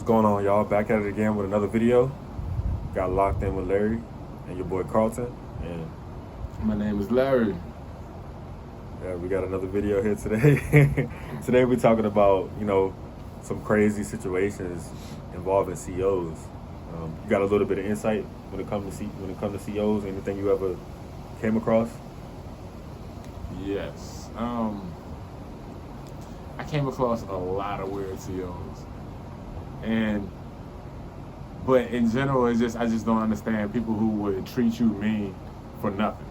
What's going on, y'all? Back at it again with another video. Got locked in with Larry and your boy Carlton. And My name is Larry. yeah, we got another video here today. Today we're talking about, some crazy situations involving CEOs. You got a little bit of insight when it comes to CEOs, anything you ever came across? Yes. I came across a lot of weird CEOs. But in general, I just don't understand people who would treat you mean for nothing.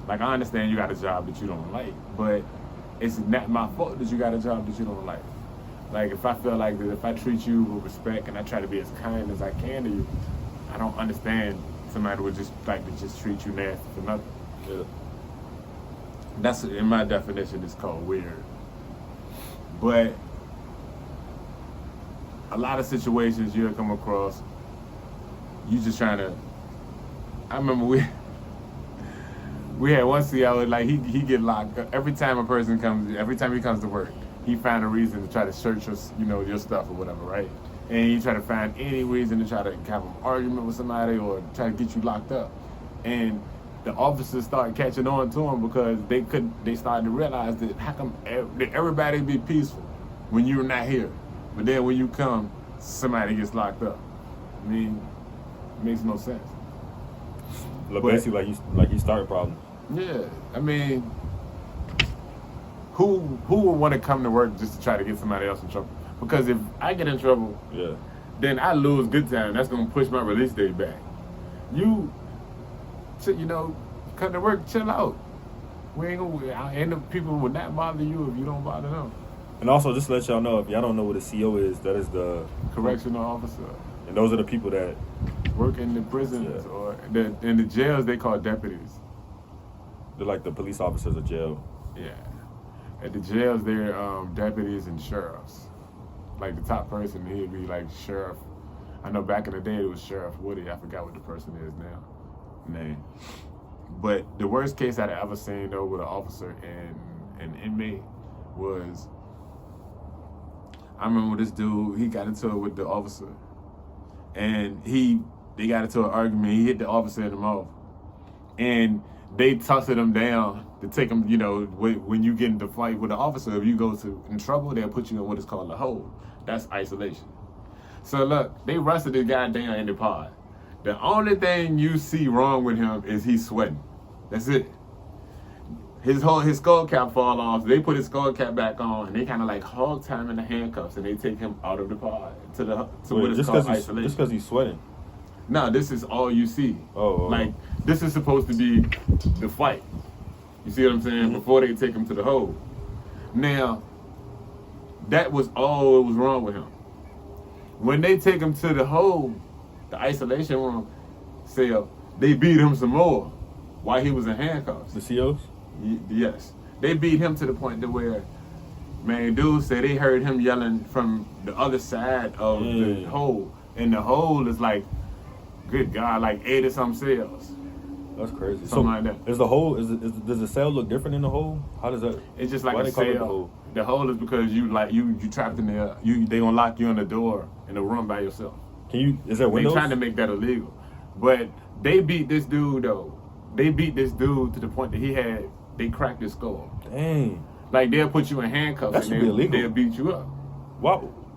Like, I understand you got a job that you don't like, but it's not my fault that you got a job that you don't like. Like, if I feel like that if I treat you with respect and I try to be as kind as I can to you, I don't understand somebody would just like to just treat you nasty for nothing. Yeah. That's, in my definition, it's called weird. But a lot of situations you'll come across, you just trying to. I remember we had one CEO, like he get locked up every time every time he comes to work, he find a reason to try to search your stuff or whatever, right? And he try to find any reason to try to have an argument with somebody or try to get you locked up. And the officers started catching on to him because they started to realize that how come everybody be peaceful when you're not here, but then when you come, somebody gets locked up. I mean, it makes no sense. Basically, like you started problems. Yeah, I mean, who would want to come to work just to try to get somebody else in trouble? Because if I get in trouble, Yeah. then I lose good time. That's gonna push my release date back. You come to work, chill out. And the people will not bother you if you don't bother them. And also, just to let y'all know, if y'all don't know what a CEO is, that is the Correctional officer. And those are the people that Work in the prisons or in the jails, they call deputies. they're like the police officers of jail. Yeah. At the jails, they're deputies and sheriffs. Like the top person, he'd be like sheriff. I know back in the day it was Sheriff Woody. I forgot what the person is now. Name. But the worst case I'd ever seen though with an officer and an inmate was, I remember this dude, he got into it with the officer. And they got into an argument. He hit the officer in the mouth. And they tussled him down to take him, when you get into fight with the officer, if you go in trouble, they'll put you in what is called a hold. That's isolation. So look, they rusted this guy down in the pod. The only thing you see wrong with him is he's sweating. That's it. His skull cap fall off. They put his skull cap back on, and they kind of like hog tie him in the handcuffs, and they take him out of the pod to what is called isolation. Just because he's sweating. No, this is all you see. Oh. Like, this is supposed to be the fight. You see what I'm saying? Mm-hmm. Before they take him to the hole. Now, that was all that was wrong with him. When they take him to the hole, the isolation room cell, they beat him some more while he was in handcuffs. The CEOs? Yes. They beat him to the point to where, man, dudes said they heard him yelling from the other side of the hole. And the hole is like, good God, like 80 some cells. That's crazy. Something like that. Is the hole? Does the cell look different in the hole? How does that? It's just like why a they call it the cell. hole? The hole is because you trapped in there. They gonna lock you in the door in the room by yourself. Is there They windows? trying to make that illegal, but they beat this dude though. They beat this dude to the point that they cracked his skull. Dang. Like they'll put you in handcuffs That should be illegal. they'll beat you up.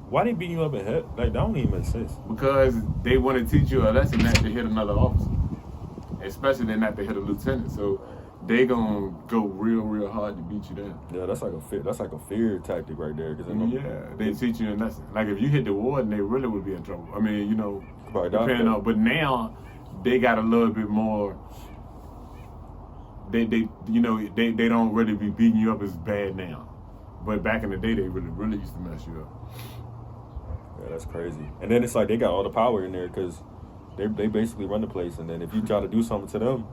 Why they beating you up in head? Like, that don't even make sense. Because they want to teach you a lesson not to hit another officer, especially not to hit a lieutenant. So they gonna go real hard to beat you down. Yeah, that's like a fear tactic right there. They teach you a lesson. Like if you hit the warden, they really would be in trouble. I mean, Probably die for depending that. on. But now they got a little bit more. They don't really be beating you up as bad now. But back in the day, they really used to mess you up. Yeah, that's crazy. And then it's like they got all the power in there because they basically run the place. And then if you try to do something to them,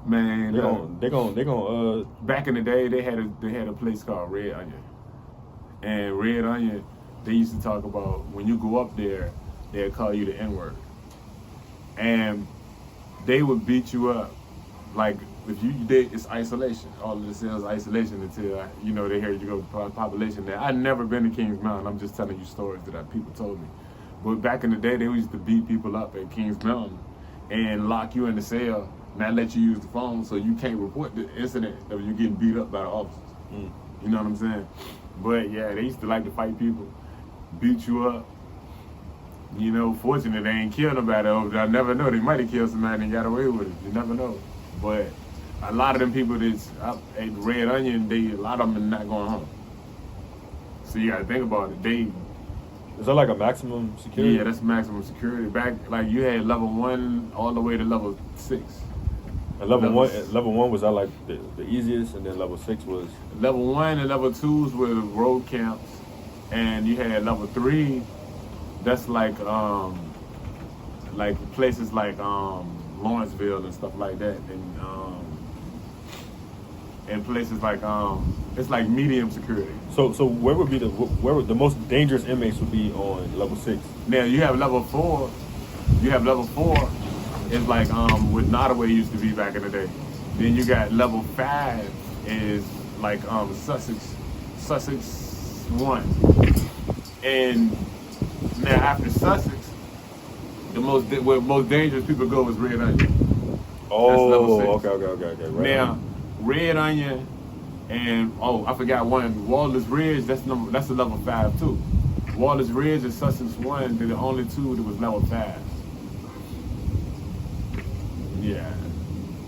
Man, they gonna back in the day, they had a place called Red Onion, and Red Onion, they used to talk about when you go up there, they'll call you the N-word, and they would beat you up. Like if you did, it's isolation. All of the cells isolation until they hear you go to population there. I've never been to Kings Mountain. I'm just telling you stories that people told me, But back in the day, they used to beat people up at Kings Mountain and lock you in the cell, not let you use the phone, so you can't report the incident of you getting beat up by the officers. You know what I'm saying? But yeah, they used to like to fight people, beat you up. You know, fortunately, they ain't killed nobody over there. I never know. They might have killed somebody and got away with it. You never know. But a lot of them people that's up at Red Onion, a lot of them are not going home. So you got to think about it. Is that like a maximum security? Yeah, that's maximum security. Back, like, you had level 1 all the way to level 6. And level one was that like the easiest, and then level 6 was Level 1 and level 2s were road camps, and you had level 3. That's like places like Lawrenceville and stuff like that, and places like it's like medium security. So where would the most dangerous inmates would be on level 6? Now you have level 4. Is like with Nottoway used to be back in the day. Then you got level 5 is like Sussex 1, and now after Sussex, where most dangerous people go is Red Onion. Oh, okay. Right. Now, Red Onion and I forgot one, Wallace Ridge. That's a level 5 too. Wallace Ridge and Sussex 1. They're the only 2 that was level 5. Yeah.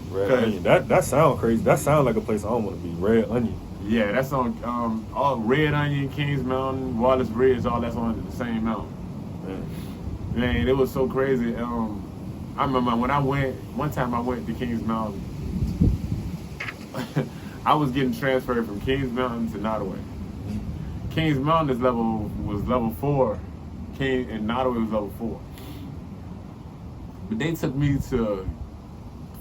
Red Onion. That sounds crazy. That sounds like a place I don't want to be. Red Onion. Yeah, that's on all Red Onion, Kings Mountain, Wallace Ridge, all that's on the same mountain. Man, it was so crazy. I remember when one time I went to Kings Mountain, I was getting transferred from Kings Mountain to Nottoway. Kings Mountain was level 4, and Nottoway was level 4. But they took me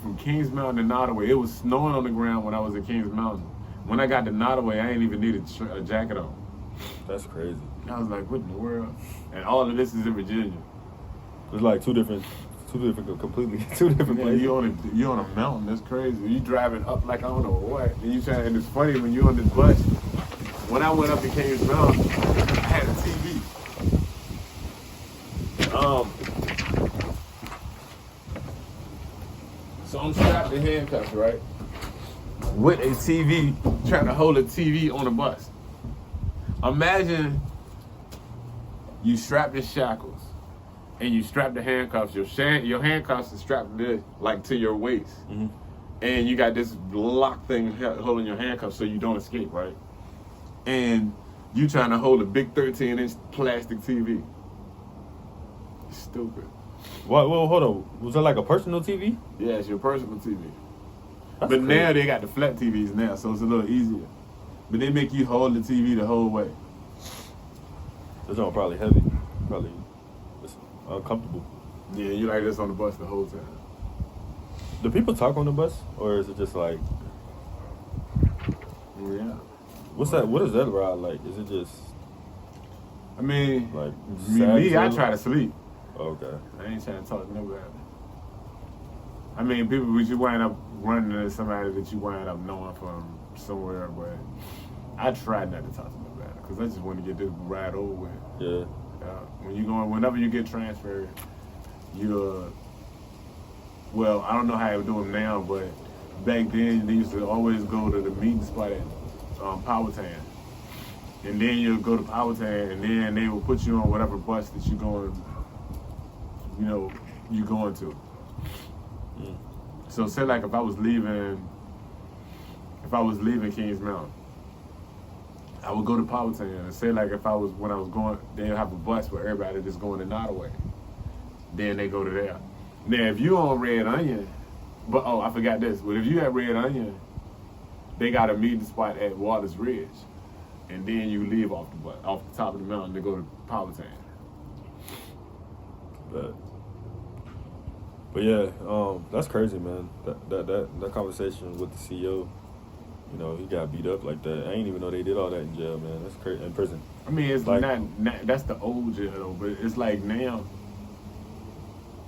from Kings Mountain to Nottoway. It was snowing on the ground when I was at Kings Mountain. When I got to Nottoway, I ain't even needed a jacket on. That's crazy. I was like, what in the world? And all of this is in Virginia. It's like two different places. You on a mountain. That's crazy. You driving up like I don't know what. And it's funny when you on this bus. When I went up to Kings Mountain, I had a TV. So I'm strapped in handcuffs, right? With a TV, trying to hold a TV on a bus. Imagine you strapped in shackles and you strapped the handcuffs. Your handcuffs are strapped to your waist. Mm-hmm. And you got this lock thing holding your handcuffs so you don't escape, right? And you trying to hold a big 13-inch plastic TV. Stupid. What? Well, hold on. Was that like a personal TV? Yeah, it's your personal TV. That's But crazy. now they got the flat TVs now, so it's a little easier. But they make you hold the TV the whole way. This one probably heavy. Probably it's uncomfortable. Yeah, you like this on the bus the whole time. Do people talk on the bus, or is it just like? Yeah. What's that? What is that ride like? Is it just I mean, like me, I sad? try to sleep. Okay. I ain't trying to talk to nobody. I mean, people, but you wind up running into somebody that you wind up knowing from somewhere, but I try not to talk to nobody because I just want to get this ride over with. Yeah. Whenever you get transferred, well, I don't know how they do them now, but back then they used to always go to the meeting spot at Powhatan. And then you'll go to Powhatan, and then they will put you on whatever bus that you're going to. Mm. So say like if I was leaving Kings Mountain, I would go to Powhatan and say like when I was going, they'll have a bus where everybody just going to Nottoway. Then they go to there. Now if you on Red Onion, I forgot this, but if you at Red Onion, they got a meeting spot at Wallace Ridge. And then you leave off the top of the mountain to go to Powhatan. But yeah, that's crazy, man. That conversation with the CEO, he got beat up like that. I didn't even know they did all that in jail, man. That's crazy. In prison. I mean, it's like, not that's the old jail though, but it's like now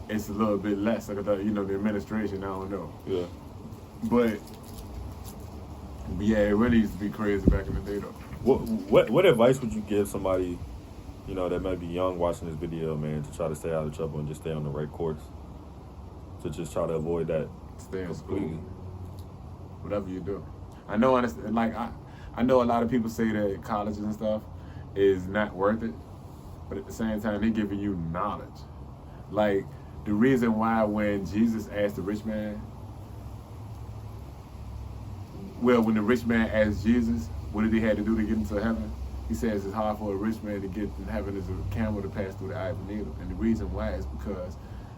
it's a little bit less. Like the administration, I don't know. Yeah. But yeah, it really used to be crazy back in the day though. What advice would you give somebody you know, that might be young watching this video, man, to try to stay out of trouble and just stay on the right course. To just try to avoid that Stay in school. completely. Whatever you do. I know, I know a lot of people say that colleges and stuff is not worth it, but at the same time, they're giving you knowledge. Like, the reason why when Jesus asked the rich man, when the rich man asked Jesus, what did he have to do to get into heaven? He says it's hard for a rich man to get to heaven as a camel to pass through the eye of a needle. And the reason why is because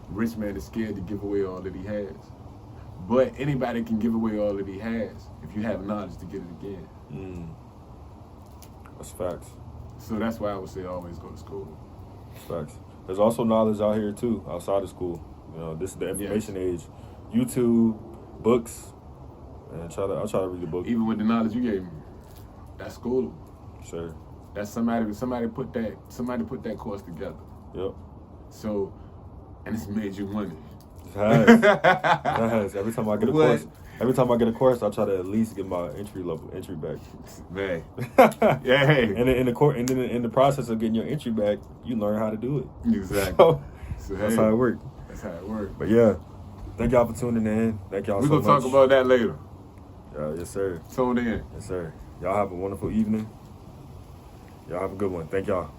the rich man is scared to give away all that he has. But anybody can give away all that he has if you have knowledge to get it again. That's facts. So that's why I would say always go to school. That's facts. There's also knowledge out here too, outside of school. You know, this is the information age. YouTube, books, and I'll try to read the book. Even with the knowledge you gave me, that's school. Sure. That's somebody put that course together. Yep. So, and it's made you money. It has. It has. Every time I get a course, I try to at least get my entry back. Man. Yeah. And in the process of getting your entry back, you learn how to do it. Exactly. So that's how it works. That's how it works. But yeah, thank y'all for tuning in. Thank y'all We're so gonna much. talk about that later. Yes, sir. Tune in. Yes, sir. Y'all have a wonderful evening. Y'all have a good one. Thank y'all.